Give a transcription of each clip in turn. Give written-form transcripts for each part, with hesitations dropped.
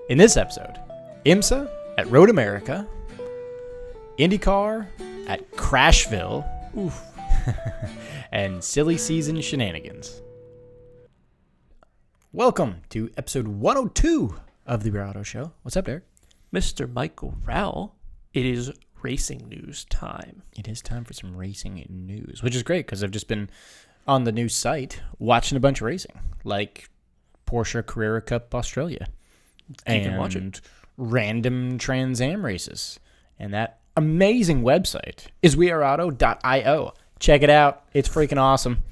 In this episode, IMSA at Road America, IndyCar at Crashville, oof, and silly season shenanigans. Welcome to episode 102 of the Rear Auto Show. What's up, Derek? Mr. Michael Rowell, it is racing news time. It is time for some racing news, which is great because I've just been on the news site watching a bunch of racing, like Porsche Carrera Cup Australia and random Trans Am races. And that amazing website is weareauto.io. Check it out. It's freaking awesome.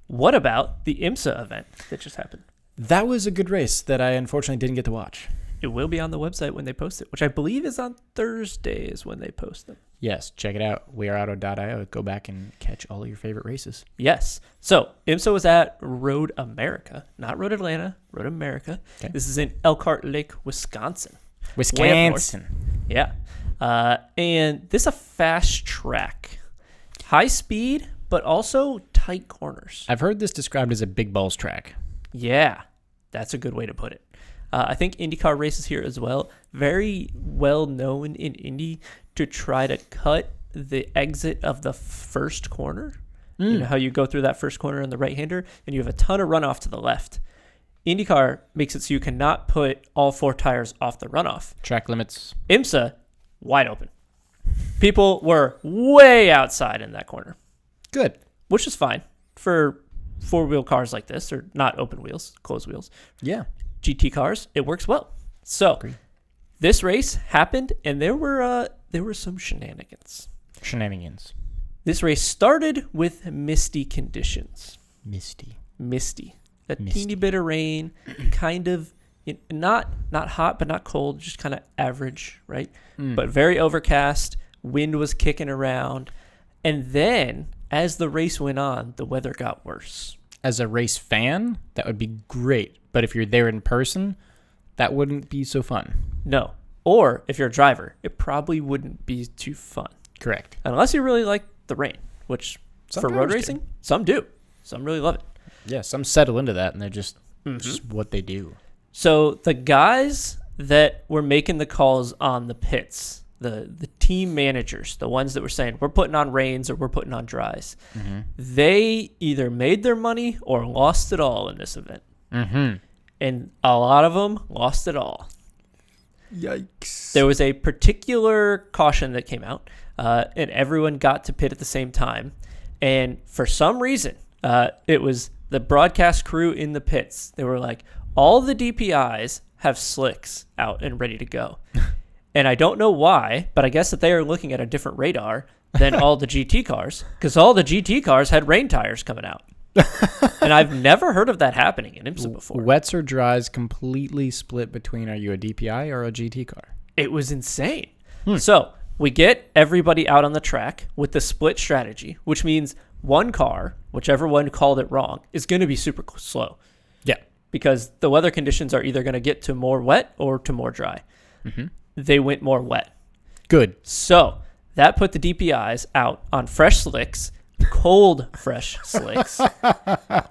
What about the IMSA event that just happened? That was a good race that I unfortunately didn't get to watch. It will be on the website when they post it, which I believe is on Thursdays when they post them. Yes, check it out. weareauto.io. Go back and catch all of your favorite races. Yes. So IMSA was at Road America, not Road Atlanta, Road America. Okay. This is in Elkhart Lake, Wisconsin. Wisconsin. Yeah. And this is a fast track. High speed, but also tight corners. I've heard this described as a big balls track. Yeah, that's a good way to put it. I think IndyCar races here as well. Very well known in Indy to try to cut the exit of the first corner. You know how you go through that first corner on the right-hander, and you have a ton of runoff to the left. IndyCar makes it so you cannot put all four tires off the runoff. Track limits. IMSA, wide open. People were way outside in that corner. Good. Which is fine for four-wheel cars like this, or not open wheels, closed wheels. Yeah. GT cars, it works well. So this race happened, and there were some shenanigans. This race started with misty conditions. Misty. A teeny bit of rain, kind of not hot, but not cold, just kind of average, right? But very overcast. Wind was kicking around, and then as the race went on, the weather got worse. As a race fan, that would be great. But if you're there in person, that wouldn't be so fun. No. Or if you're a driver, it probably wouldn't be too fun. Correct. Unless you really like the rain, which Some for road drivers racing, some do. Some really love it. Yeah, some settle into that, and they're just what they do. So the guys that were making the calls on the pits, the team managers, the ones that were saying, we're putting on rains or we're putting on dries, they either made their money or lost it all in this event. And a lot of them lost it all. Yikes. There was a particular caution that came out, and everyone got to pit at the same time. And for some reason, it was the broadcast crew in the pits. They were like, all the DPIs have slicks out and ready to go. And I don't know why, but I guess that they are looking at a different radar than all the GT cars, because all the GT cars had rain tires coming out. And I've never heard of that happening in IMSA before. Wets or dries completely split between, are you a DPI or a GT car? It was insane. So we get everybody out on the track with the split strategy, which means one car, whichever one called it wrong, is going to be super slow. Yeah. Because the weather conditions are either going to get to more wet or to more dry. They went more wet. Good. So that put the DPIs out on fresh slicks, cold fresh slicks,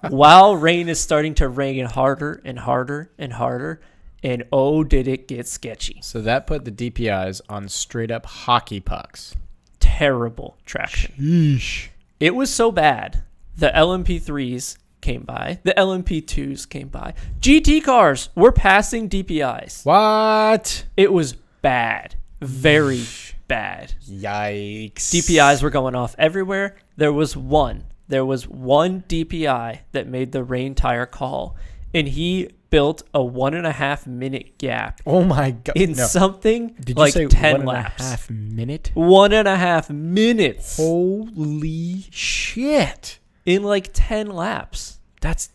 while rain is starting to rain harder and harder and harder. And oh, did it get sketchy. So that put the DPIs on straight up hockey pucks. Terrible traction. Yeesh. It was so bad, the LMP3s came by, the LMP2s came by. GT cars were passing DPIs. What? It was bad. Very bad. Yikes. DPIs were going off everywhere. There was one DPI that made the rain tire call, and he built a 1.5 minute gap. Oh my God. In something Did like you say 10 laps. 1.5 minute? 1.5 minutes. Holy shit. In like 10 laps. That's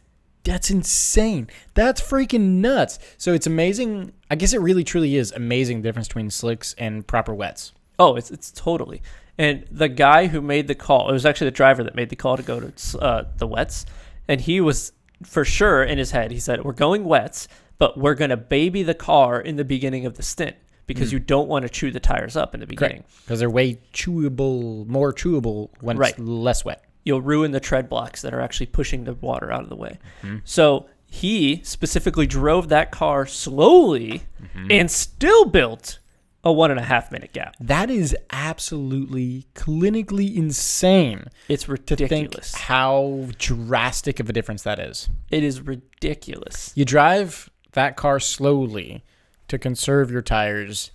insane. That's freaking nuts. So it's amazing. I guess it really truly is amazing the difference between slicks and proper wets. Oh, it's totally. And the guy who made the call, it was actually the driver that made the call to go to the wets. And he was for sure in his head, he said, we're going wets, but we're going to baby the car in the beginning of the stint because you don't want to chew the tires up in the beginning. Because they're way more chewable when it's less wet. You'll ruin the tread blocks that are actually pushing the water out of the way. So he specifically drove that car slowly and still built a 1.5 minute gap. That is absolutely clinically insane. It's ridiculous. To think how drastic of a difference that is. It is ridiculous. You drive that car slowly to conserve your tires,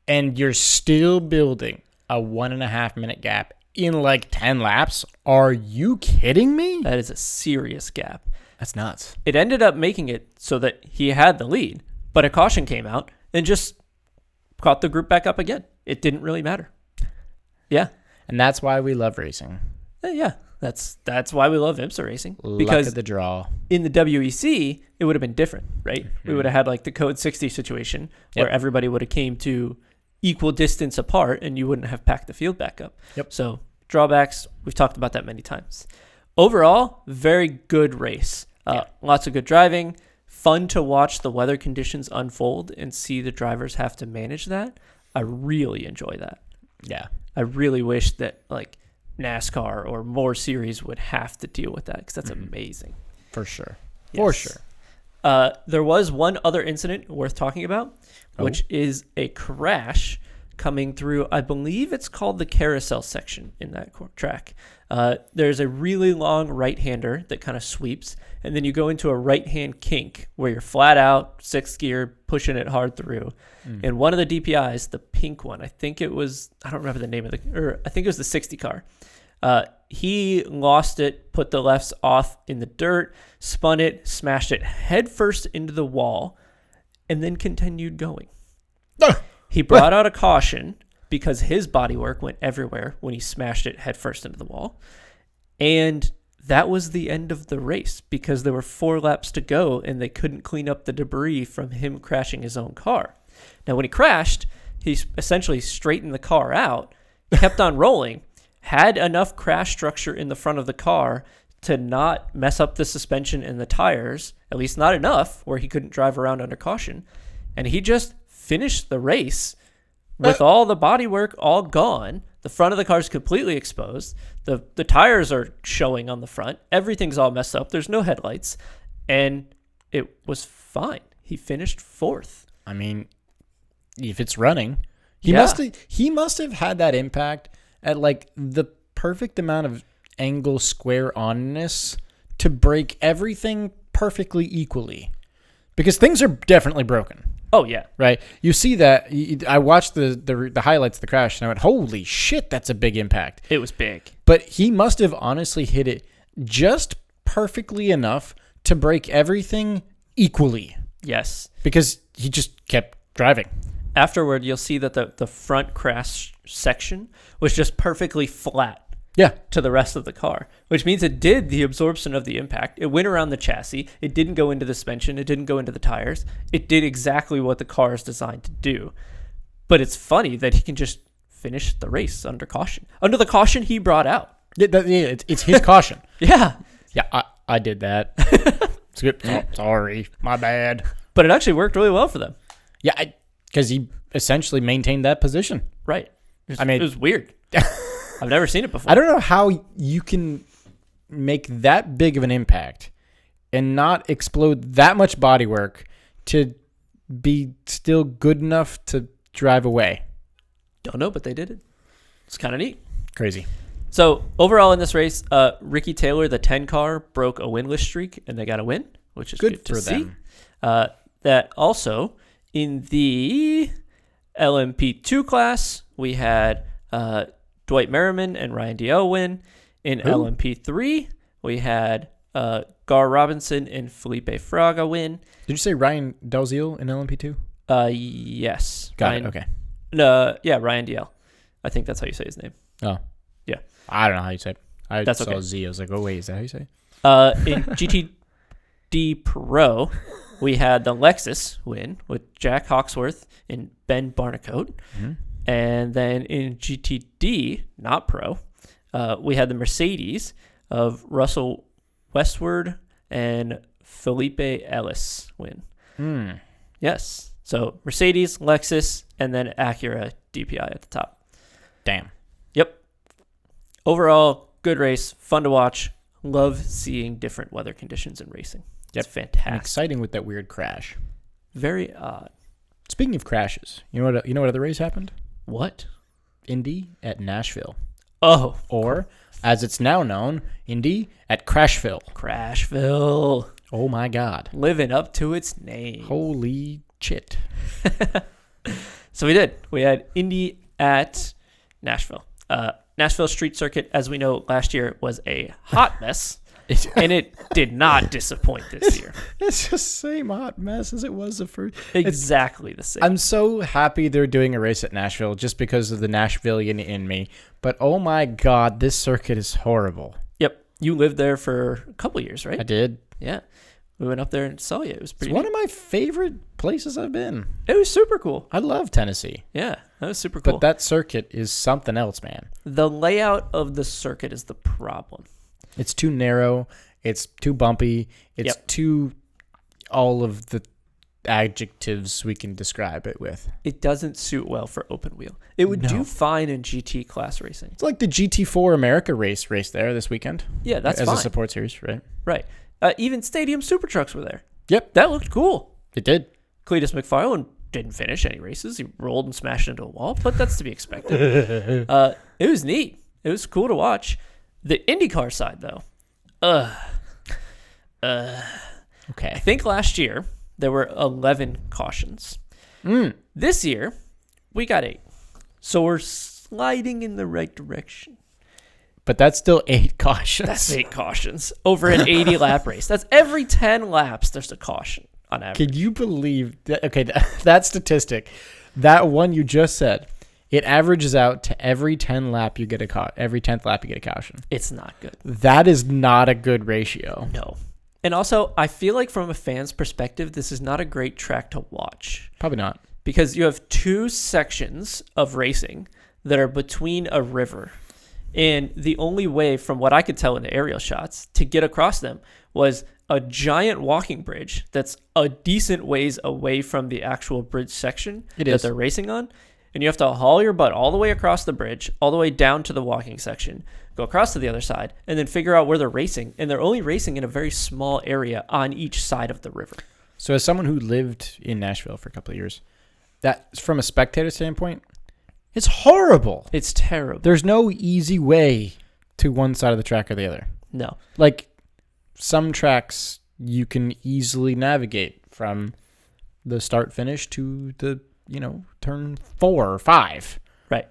and you're still building a 1.5 minute gap in like 10 laps. Are you kidding me? That is a serious gap. That's nuts. It ended up making it so that he had the lead, but a caution came out and just caught the group back up again. It didn't really matter. Yeah. And that's why we love racing. Yeah. That's why we love IMSA racing. Because of the draw. In the WEC, it would have been different, right? We would have had like the Code 60 situation where everybody would have came to equal distance apart and you wouldn't have packed the field back up. Yep. So drawbacks, we've talked about that many times. Overall, very good race. Lots of good driving. Fun to watch the weather conditions unfold and see the drivers have to manage that. I really enjoy that. Yeah. I really wish that like NASCAR or more series would have to deal with that because that's amazing. For sure. Yes. For sure. There was one other incident worth talking about, which is a crash coming through, I believe it's called the carousel section in that track. There's a really long right-hander that kind of sweeps, and then you go into a right-hand kink where you're flat out, sixth gear, pushing it hard through. And one of the DPIs, the pink one, I think it was, I don't remember the name of I think it was the 60 car. He lost it, put the lefts off in the dirt, spun it, smashed it headfirst into the wall, and then continued going. He brought out a caution because his bodywork went everywhere when he smashed it headfirst into the wall. And that was the end of the race because there were 4 laps to go and they couldn't clean up the debris from him crashing his own car. Now, when he crashed, he essentially straightened the car out, kept on rolling, had enough crash structure in the front of the car to not mess up the suspension and the tires, at least not enough where he couldn't drive around under caution. And he just finished the race with all the bodywork all gone. The front of the car is completely exposed. The tires are showing on the front. Everything's all messed up. There's no headlights. And it was fine. He finished 4th. I mean, if it's running, he must have had that impact at like the perfect amount of angle square onness to break everything perfectly equally. Because things are definitely broken. Oh, yeah. Right? You see that. I watched the highlights of the crash, and I went, holy shit, that's a big impact. It was big. But he must have honestly hit it just perfectly enough to break everything equally. Yes. Because he just kept driving. Afterward, you'll see that the front crash section was just perfectly flat. Yeah. To the rest of the car, which means it did the absorption of the impact. It went around the chassis. It didn't go into the suspension. It didn't go into the tires. It did exactly what the car is designed to do. But it's funny that he can just finish the race under caution. Under the caution he brought out. Yeah, it's his caution. Yeah. Yeah, I did that. It's good. Oh, sorry. My bad. But it actually worked really well for them. Yeah, because he essentially maintained that position. Right. It was weird. I've never seen it before. I don't know how you can make that big of an impact and not explode that much bodywork to be still good enough to drive away. Don't know, but they did it. It's kind of neat. Crazy. So overall in this race, Ricky Taylor, the 10 car, broke a winless streak, and they got a win, which is good to see. That also in the LMP2 class, we had Dwight Merriman and Ryan DL win. In LMP3, we had Gar Robinson and Felipe Fraga win. Did you say Ryan Dalziel in LMP2? Yes. Got it. Okay. Yeah, Ryan DL. I think that's how you say his name. Oh. Yeah. I don't know how you say it. I That's saw okay. Z. I was like, oh, wait, is that how you say it? In GTD Pro, we had the Lexus win with Jack Hawksworth and Ben Barnicoat. Mm-hmm. And then in GTD, not Pro, we had the Mercedes of Russell Westward and Felipe Ellis win. Yes. So Mercedes, Lexus, and then Acura DPI at the top. Damn. Yep. Overall, good race, fun to watch. Love seeing different weather conditions in racing. It's fantastic. And exciting with that weird crash. Very odd. Speaking of crashes, you know what other race happened? What? Indy at Nashville. Oh. Or, as it's now known, Indy at Crashville. Crashville. Oh my God. Living up to its name. Holy shit. So we did. We had Indy at Nashville. Nashville Street Circuit, as we know, last year was a hot mess. And it did not disappoint this year. It's just the same hot mess as it was the first. Exactly the same. I'm so happy they're doing a race at Nashville just because of the Nashvilleian in me. But oh my God, this circuit is horrible. Yep. You lived there for a couple years, right? I did. Yeah. We went up there and saw you. It was pretty It's one of my favorite places I've been. It was super cool. I love Tennessee. Yeah, that was super cool. But that circuit is something else, man. The layout of the circuit is the problem. It's too narrow. It's too bumpy. It's too all of the adjectives we can describe it with. It doesn't suit well for open wheel. It would do fine in GT class racing. It's like the GT4 America race there this weekend. Yeah, that's as fine. a support series, right? Right. Even Stadium Super Trucks were there. Yep. That looked cool. It did. Cletus McFarlane didn't finish any races. He rolled and smashed into a wall, but that's to be expected. It was neat. It was cool to watch. The IndyCar side, though. Okay. I think last year there were 11 cautions. This year, we got 8. So we're sliding in the right direction. But that's still 8 cautions. That's 8 cautions over an 80-lap race. That's every 10 laps there's a caution on average. Can you believe that? Okay, that statistic, that one you just said, it averages out to every 10th lap you get a caution. It's not good. That is not a good ratio. No. And also, I feel like from a fan's perspective, this is not a great track to watch. Probably not. Because you have 2 sections of racing that are between a river. And the only way, from what I could tell in the aerial shots, to get across them was a giant walking bridge that's a decent ways away from the actual bridge section that they're racing on. And you have to haul your butt all the way across the bridge, all the way down to the walking section, go across to the other side, and then figure out where they're racing. And they're only racing in a very small area on each side of the river. So as someone who lived in Nashville for a couple of years, that from a spectator standpoint, it's horrible. It's terrible. There's no easy way to one side of the track or the other. No. Like some tracks you can easily navigate from the start finish to the, turn 4 or 5. Right.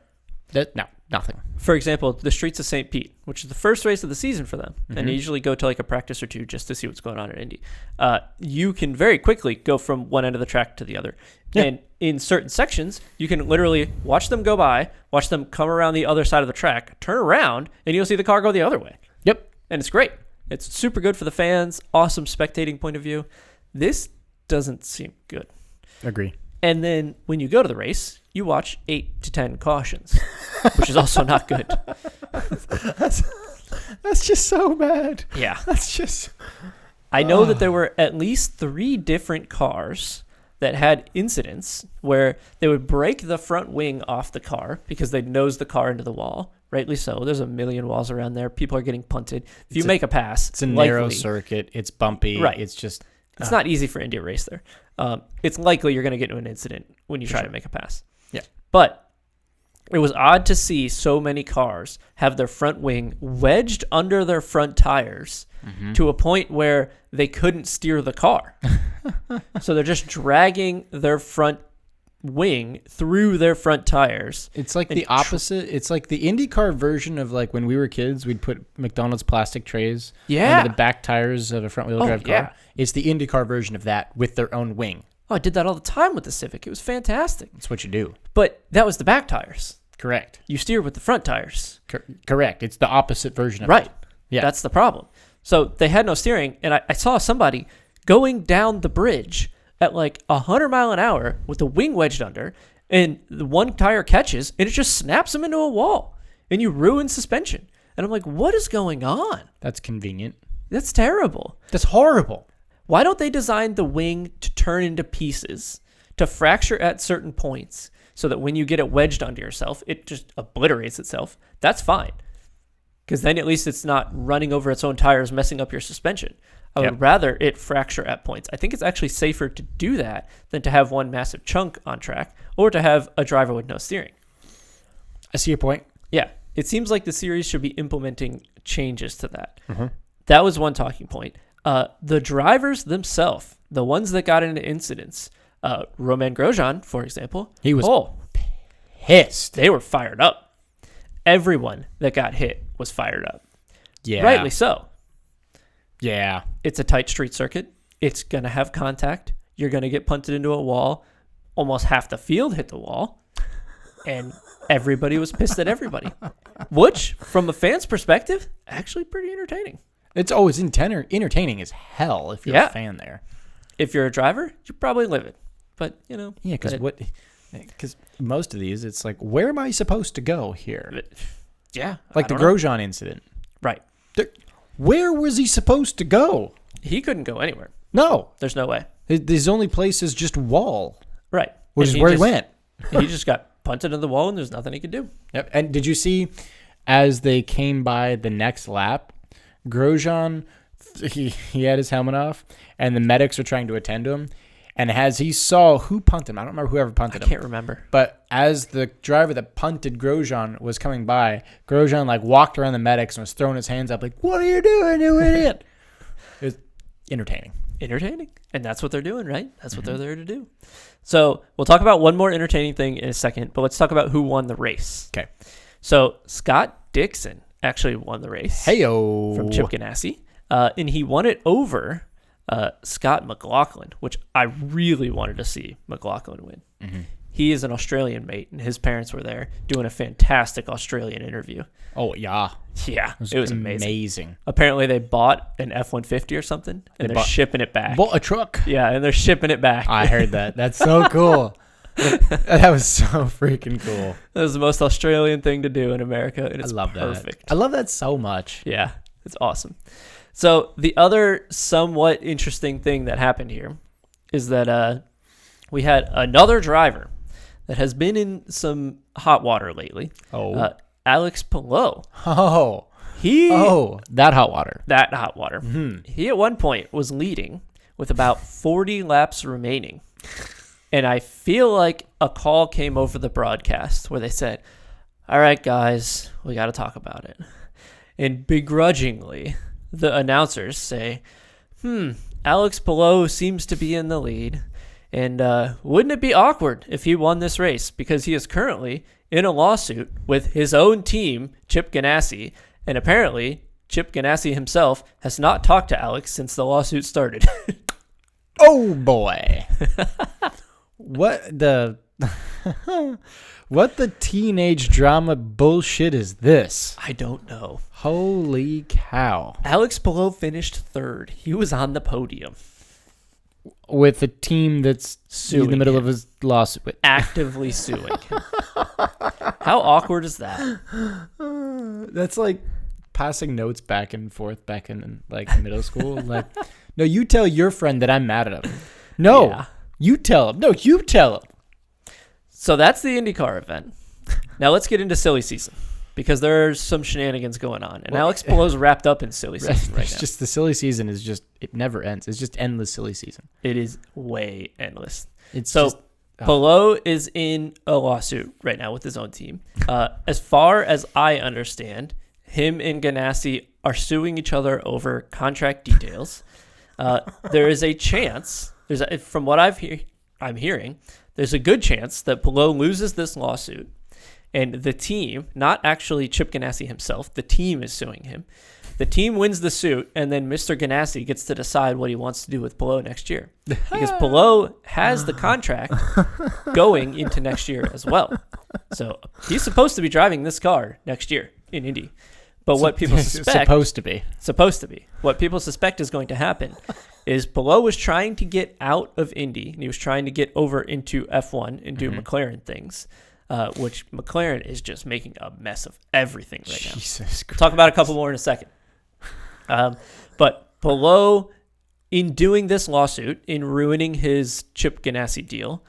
Nothing. For example, the Streets of St. Pete, which is the first race of the season for them, and they usually go to like a practice or two just to see what's going on at Indy. You can very quickly go from one end of the track to the other. Yeah. And in certain sections, you can literally watch them go by, watch them come around the other side of the track, turn around, and you'll see the car go the other way. Yep. And it's great. It's super good for the fans, awesome spectating point of view. This doesn't seem good. Agree. And then when you go to the race, you watch 8 to 10 cautions, which is also not good. That's just so bad. Yeah. That's just... I know that there were at least 3 different cars that had incidents where they would break the front wing off the car because they'd nose the car into the wall. Rightly so. There's a million walls around there. People are getting punted. If you make a pass, it's a narrow circuit. It's bumpy. Right. It's just... It's not easy for Indy to race there. It's likely you're going to get into an incident when you try to make a pass. Yeah. But it was odd to see so many cars have their front wing wedged under their front tires to a point where they couldn't steer the car. So they're just dragging their front wing through their front tires. It's like the opposite. It's like the IndyCar version of like when we were kids, we'd put McDonald's plastic trays under the back tires of a front wheel drive car. Yeah. It's the IndyCar version of that with their own wing. Oh, I did that all the time with the Civic. It was fantastic. That's what you do. But that was the back tires. Correct. You steer with the front tires. Correct. It's the opposite version of it. Right. Yeah. That's the problem. So they had no steering, and I saw somebody going down the bridge at like 100 mile an hour with the wing wedged under, and the one tire catches, and it just snaps them into a wall, and you ruin suspension. And I'm like, what is going on? That's convenient. That's terrible. That's horrible. Why don't they design the wing to turn into pieces, to fracture at certain points, so that when you get it wedged onto yourself, it just obliterates itself? That's fine. Because then at least it's not running over its own tires, messing up your suspension. I would rather it fracture at points. I think it's actually safer to do that than to have one massive chunk on track or to have a driver with no steering. I see your point. Yeah. It seems like the series should be implementing changes to that. Mm-hmm. That was one talking point. The drivers themselves, the ones that got into incidents, Romain Grosjean, for example, he was pissed. They were fired up. Everyone that got hit was fired up. Yeah. Rightly so. Yeah. It's a tight street circuit. It's going to have contact. You're going to get punted into a wall. Almost half the field hit the wall. And everybody was pissed at everybody. Which, from a fan's perspective, actually pretty entertaining. It's always entertaining as hell if you're a fan there. If you're a driver, you probably live it. But, you know. Yeah, because most of these, it's like, where am I supposed to go here? Yeah. Like the Grosjean incident. Right. Where was he supposed to go? He couldn't go anywhere. No. There's no way. His only place is just wall. Right. Which is where he went. He just got punted into the wall and there's nothing he could do. Yep. And did you see, as they came by the next lap, Grosjean, he had his helmet off, and the medics were trying to attend to him. And as he saw who punted him, I don't remember whoever punted him. I can't remember. But as the driver that punted Grosjean was coming by, Grosjean walked around the medics and was throwing his hands up like, "What are you doing, you idiot?" It was entertaining. Entertaining. And that's what they're doing, right? That's what they're there to do. So we'll talk about one more entertaining thing in a second, but let's talk about who won the race. Okay. So Scott Dixon actually won the race. Heyo. From Chip Ganassi. And he won it over Scott McLaughlin, which I really wanted to see McLaughlin win. Mm-hmm. He is an Australian mate, and his parents were there doing a fantastic Australian interview. Oh, yeah. Yeah, it was amazing. Apparently, they bought an F-150 or something, and they're shipping it back. Bought a truck. Yeah, and they're shipping it back. I heard that. That's so cool. That was so freaking cool. That was the most Australian thing to do in America, and it's perfect. I love that so much. Yeah, it's awesome. So the other somewhat interesting thing that happened here is that we had another driver that has been in some hot water lately. Alex Palou. That hot water. That hot water. Mm-hmm. He at one point was leading with about 40 laps remaining. And I feel like a call came over the broadcast where they said, "All right, guys, we got to talk about it." And begrudgingly, the announcers say, Alex Palou seems to be in the lead. And wouldn't it be awkward if he won this race? Because he is currently in a lawsuit with his own team, Chip Ganassi. And apparently, Chip Ganassi himself has not talked to Alex since the lawsuit started. Oh, boy. What the teenage drama bullshit is this? I don't know. Holy cow. Alex Palou finished third. He was on the podium. With a team that's suing in the middle him. of his lawsuit. Actively suing him. How awkward is that? That's like passing notes back and forth back in middle school. No, you tell your friend that I'm mad at him. No, yeah. You tell him. No, you tell him. So that's the IndyCar event. Now let's get into silly season because there's some shenanigans going on. And Alex Palou's wrapped up in silly season right now. It's just the silly season is just, it never ends. It's just endless silly season. It is way endless. So Palou is in a lawsuit right now with his own team. As far as I understand, him and Ganassi are suing each other over contract details. There is a chance, from what I'm hearing, there's a good chance that Palou loses this lawsuit, and the team, not actually Chip Ganassi himself, the team is suing him. The team wins the suit, and then Mr. Ganassi gets to decide what he wants to do with Palou next year. Because Palou has the contract going into next year as well. So he's supposed to be driving this car next year in Indy. But what people suspect... Supposed to be. What people suspect is going to happen is Palou was trying to get out of Indy, and he was trying to get over into F1 and do McLaren things, which McLaren is just making a mess of everything right now. Jesus Christ. We'll talk about a couple more in a second. But Palou, in doing this lawsuit, in ruining his Chip Ganassi deal,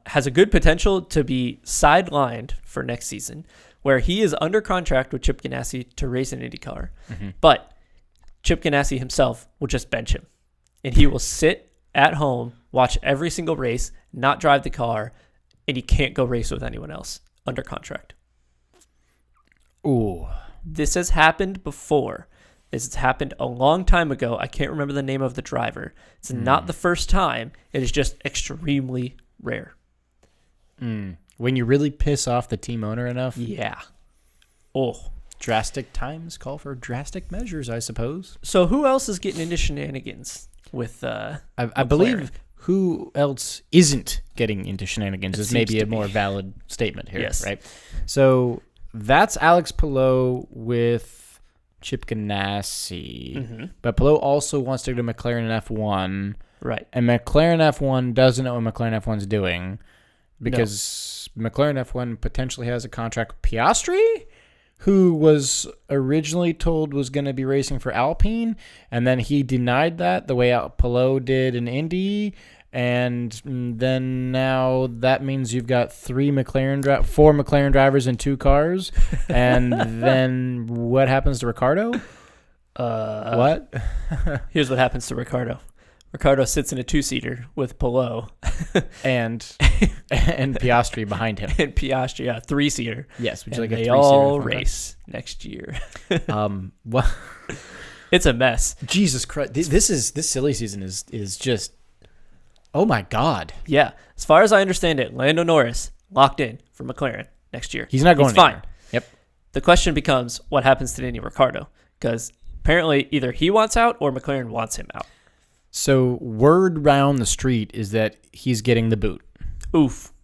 has a good potential to be sidelined for next season, where he is under contract with Chip Ganassi to race an IndyCar. Mm-hmm. But Chip Ganassi himself will just bench him. And he will sit at home, watch every single race, not drive the car, and he can't go race with anyone else under contract. Ooh. This has happened before. This has happened a long time ago. I can't remember the name of the driver. It's not the first time. It is just extremely rare. When you really piss off the team owner enough. Yeah. Oh. Drastic times call for drastic measures, I suppose. So who else is getting into shenanigans with I believe who else isn't getting into shenanigans is maybe a more valid statement here, yes. Right? So that's Alex Palou with Chip Ganassi. Mm-hmm. But Palou also wants to go to McLaren F1. Right. And McLaren F1 doesn't know what McLaren F1's doing because McLaren F1 potentially has a contract with Piastri, who was originally told was going to be racing for Alpine, and then he denied that the way Palou did in Indy, and then now that means you've got four McLaren drivers in 2 cars, and then what happens to Ricciardo? What? Here's what happens to Ricciardo. Ricciardo sits in a 2-seater with Palou. and Piastri behind him. And Piastri, 3-seater. Yes, which is like a 3-seater. They 3-seater all race next year. What? It's a mess. Jesus Christ! This silly season is just. Oh my God! Yeah, as far as I understand it, Lando Norris locked in for McLaren next year. He's not going. He's fine. Yep. The question becomes, what happens to Danny Ricciardo? Because apparently either he wants out or McLaren wants him out. So word round the street is that he's getting the boot. Oof.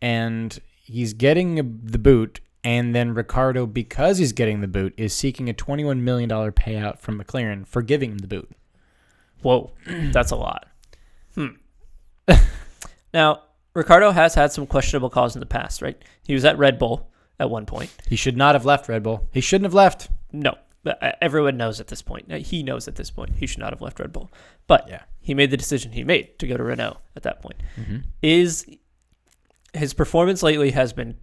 And he's getting the boot, and then Ricciardo, because he's getting the boot, is seeking a $21 million payout from McLaren for giving him the boot. Whoa, that's a lot. Now, Ricciardo has had some questionable calls in the past, right? He was at Red Bull at one point. He should not have left Red Bull. He shouldn't have left. No. But everyone knows at this point. He knows at this point he should not have left Red Bull. But he made the decision he made to go to Renault at that point. Mm-hmm. His performance lately has been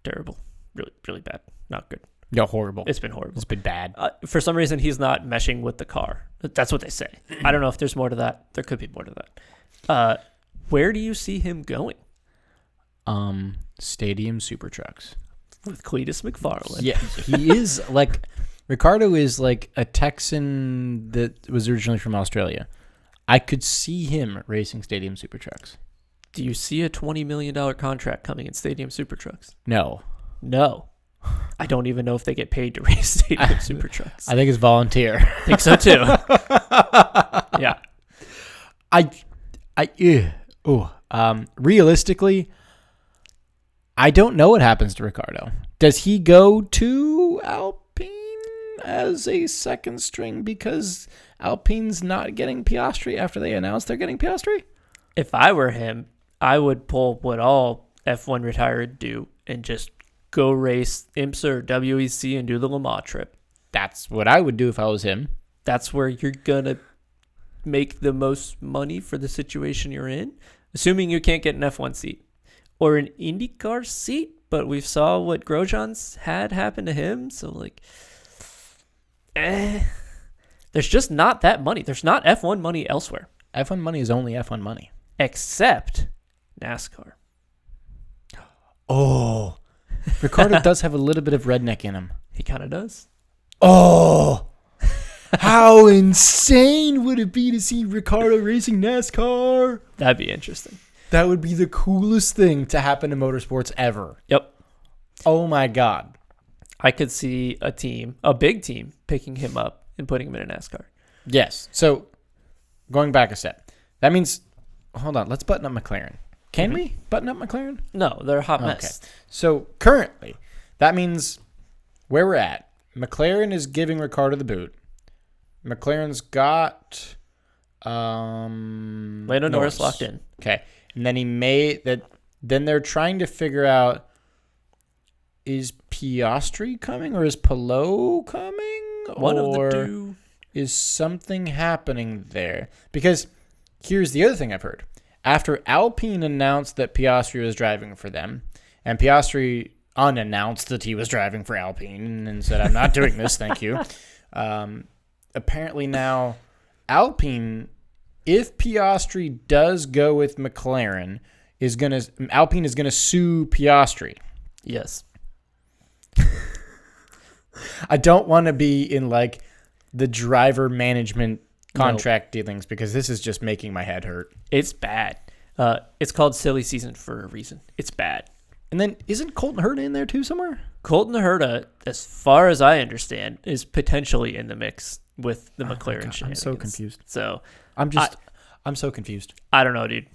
terrible. Really, really bad. Not good. No, horrible. It's been horrible. It's been bad. For some reason, he's not meshing with the car. That's what they say. I don't know if there's more to that. There could be more to that. Where do you see him going? Stadium Super Trucks. With Cletus McFarlane. Yeah, he is like... Ricciardo is like a Texan that was originally from Australia. I could see him racing Stadium Super Trucks. Do you see a $20 million contract coming in Stadium Super Trucks? No. I don't even know if they get paid to race Stadium Super Trucks. I think it's volunteer. I think so too. Yeah. Realistically, I don't know what happens to Ricciardo. Does he go to Alpine as a second string because Alpine's not getting Piastri after they announced they're getting Piastri? If I were him, I would pull what all F1 retired do and just go race IMSA or WEC and do the Le Mans trip. That's what I would do if I was him. That's where you're going to make the most money for the situation you're in, assuming you can't get an F1 seat or an IndyCar seat. But we saw what Grosjean's had happen to him. So, there's just not that money. There's not F1 money elsewhere. F1 money is only F1 money. Except NASCAR. Oh. Ricciardo does have a little bit of redneck in him. He kind of does. Oh. How insane would it be to see Ricciardo racing NASCAR? That'd be interesting. That would be the coolest thing to happen in motorsports ever. Yep. Oh my God. I could see a big team, picking him up and putting him in a NASCAR. Yes. So, going back a step. That means, hold on, let's button up McLaren. Can we button up McLaren? No, they're a hot mess. Okay. So, currently, that means where we're at. McLaren is giving Ricciardo the boot. McLaren's got Lando Norris locked in. Okay. And then then they're trying to figure out, is Piastri coming or is Palou coming? One of the two. Is something happening there? Because here's the other thing I've heard. After Alpine announced that Piastri was driving for them, and Piastri unannounced that he was driving for Alpine and said, I'm not doing this, thank you. apparently now Alpine, if Piastri does go with McLaren, Alpine is gonna sue Piastri. Yes. I don't want to be in like the driver management contract dealings because this is just making my head hurt. It's bad. It's called silly season for a reason. It's bad. And then isn't Colton Herta in there too somewhere? Colton Herta, as far as I understand, is potentially in the mix with the McLaren shenanigans. I'm so confused. So I'm so confused. I don't know, dude.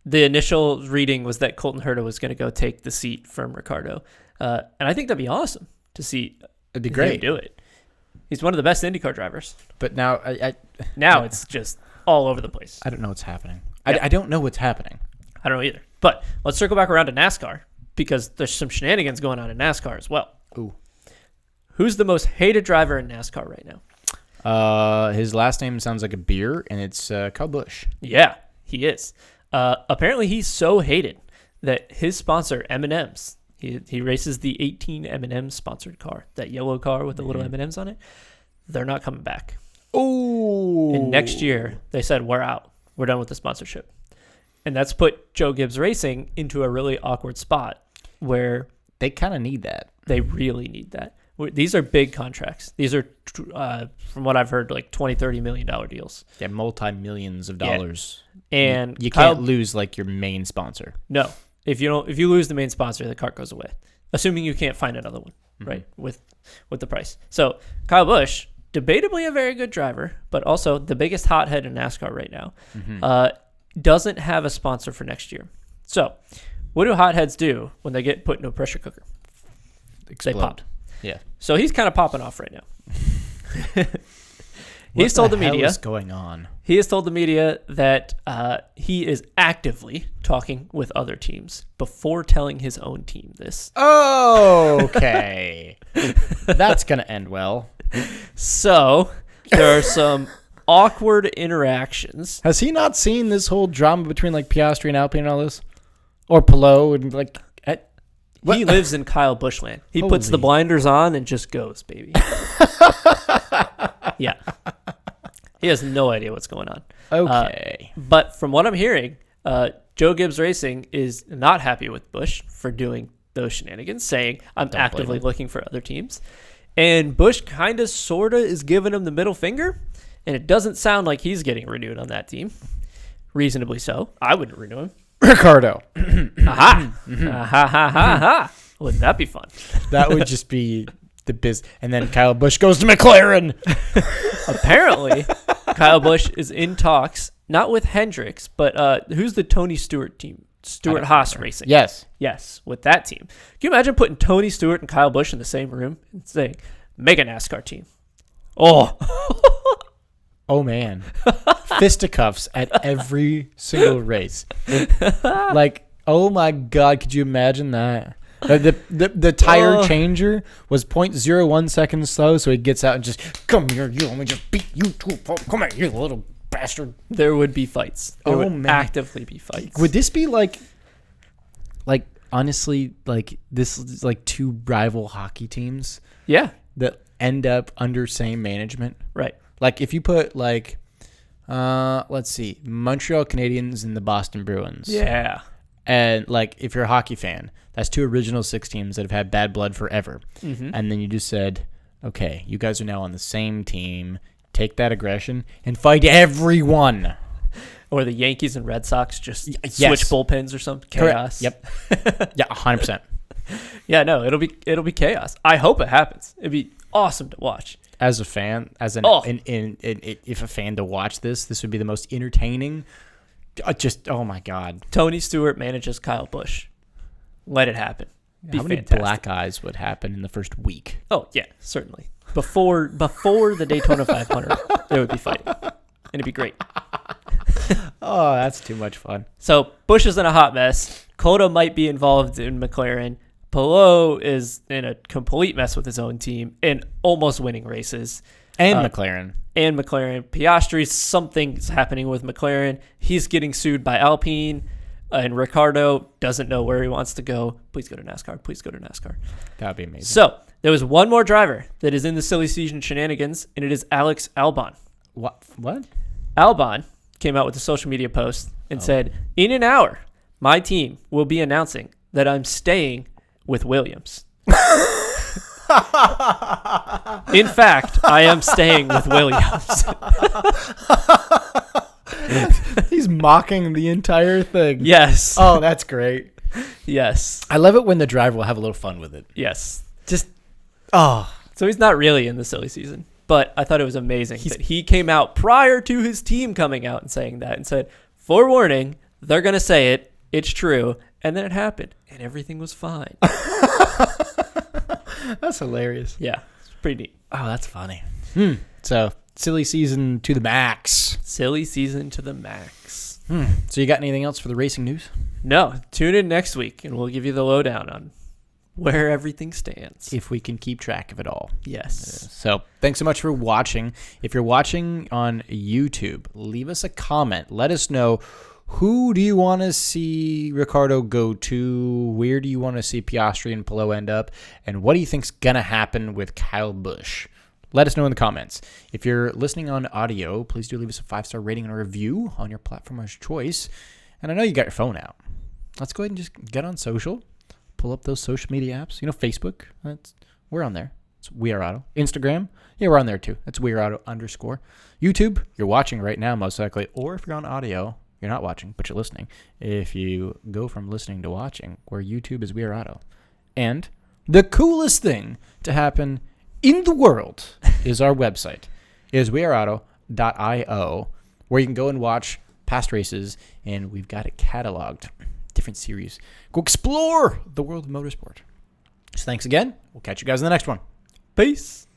The initial reading was that Colton Herta was going to go take the seat from Ricardo, and I think that'd be awesome to see. It'd be great. Him do it. He's one of the best IndyCar drivers. But now, it's just all over the place. I don't know what's happening. Yeah. I don't know what's happening. I don't know either. But let's circle back around to NASCAR because there's some shenanigans going on in NASCAR as well. Ooh. Who's the most hated driver in NASCAR right now? His last name sounds like a beer, and it's Kyle Busch. Yeah, he is. Apparently, he's so hated that his sponsor, M&M's, he races the 18 M&M's sponsored car, that yellow car with the little M&M's on it. They're not coming back. Oh. And next year, they said, we're out. We're done with the sponsorship. And that's put Joe Gibbs Racing into a really awkward spot where they kind of need that. They really need that. These are big contracts. These are, from what I've heard, like $20, $30 million deals. Yeah, multi-millions of dollars. Yeah. And you can't lose like your main sponsor. No. If you lose the main sponsor, the cart goes away. Assuming you can't find another one, right? With the price. So Kyle Busch, debatably a very good driver, but also the biggest hothead in NASCAR right now, doesn't have a sponsor for next year. So what do hotheads do when they get put into a pressure cooker? Explode. They pop. Yeah. So he's kind of popping off right now. He's told the media. What is going on? He has told the media that he is actively talking with other teams before telling his own team this. Oh, okay. That's going to end well. So there are some awkward interactions. Has he not seen this whole drama between like Piastri and Alpine and all this? Or Pelot and like... He lives in Kyle Busch land. He puts the blinders on and just goes, baby. Yeah. He has no idea what's going on. Okay. But from what I'm hearing, Joe Gibbs Racing is not happy with Busch for doing those shenanigans, saying, I'm actively looking for other teams. And Busch kind of, sort of is giving him the middle finger, and it doesn't sound like he's getting renewed on that team. Reasonably so. I wouldn't renew him. Ricardo. Aha. Ha ha ha ha. Wouldn't that be fun? That would just be the biz. And then Kyle Busch goes to McLaren. Apparently, Kyle Busch is in talks, not with Hendricks, but who's the Tony Stewart team? Stewart-Haas Racing. Yes. Yes, with that team. Can you imagine putting Tony Stewart and Kyle Busch in the same room and saying, make a NASCAR team? Oh. Oh, man. Fisticuffs at every single race. Like, oh, my God. Could you imagine that? The tire changer was 0.01 seconds slow, so he gets out and just, come here, you. Let me just beat you too. Come here, you little bastard. There would be fights. There would actively be fights. Would this be like honestly, like this is like two rival hockey teams? Yeah. That end up under same management? Right. Like if you put like, let's see, Montreal Canadiens and the Boston Bruins. Yeah. And like if you're a hockey fan, that's two original six teams that have had bad blood forever. Mm-hmm. And then you just said, okay, you guys are now on the same team. Take that aggression and fight everyone. Or the Yankees and Red Sox just switch bullpens or something. Chaos. Correct. Yep. Yeah, 100%. Yeah, no, it'll be chaos. I hope it happens. It'd be awesome to watch. As a fan, if a fan to watch this would be the most entertaining. Oh my God. Tony Stewart manages Kyle Busch. Let it happen. How many black eyes would happen in the first week? Oh yeah, certainly. Before the Daytona 500, there would be fighting. And it'd be great. Oh, that's too much fun. So Busch is in a hot mess. Cota might be involved in McLaren. Pelot is in a complete mess with his own team and almost winning races. And McLaren. Piastri, something's happening with McLaren. He's getting sued by Alpine. and Ricardo doesn't know where he wants to go. Please go to NASCAR. Please go to NASCAR. That would be amazing. So there was one more driver that is in the silly season shenanigans, and it is Alex Albon. What? Albon came out with a social media post and said, in an hour, my team will be announcing that I'm staying with Williams. In fact, I am staying with Williams. He's mocking the entire thing. Yes. Oh, that's great. Yes. I love it when the driver will have a little fun with it. Yes. Oh. So he's not really in the silly season, but I thought it was amazing that he came out prior to his team coming out and saying that and said, forewarning, they're going to say it. It's true. And then it happened and everything was fine. That's hilarious. Yeah. It's pretty neat. Oh, that's funny. So silly season to the max. Silly season to the max. So you got anything else for the racing news? No. Tune in next week and we'll give you the lowdown on where everything stands. If we can keep track of it all. Yes. So thanks so much for watching. If you're watching on YouTube, leave us a comment. Let us know, who do you want to see Ricardo go to? Where do you want to see Piastri and Palou end up? And what do you think's going to happen with Kyle Busch? Let us know in the comments. If you're listening on audio, please do leave us a 5-star rating and a review on your platform of choice. And I know you got your phone out. Let's go ahead and just get on social. Pull up those social media apps. You know, Facebook. We're on there. It's We Are Auto. Instagram. Yeah, we're on there too. It's We Are Auto _ YouTube. You're watching right now, most likely. Or if you're on audio, you're not watching, but you're listening. If you go from listening to watching, where YouTube is We Are Auto. And the coolest thing to happen in the world is our website. It is weareauto.io, where you can go and watch past races, and we've got it cataloged. Different series. Go explore the world of motorsport. So thanks again. We'll catch you guys in the next one. Peace.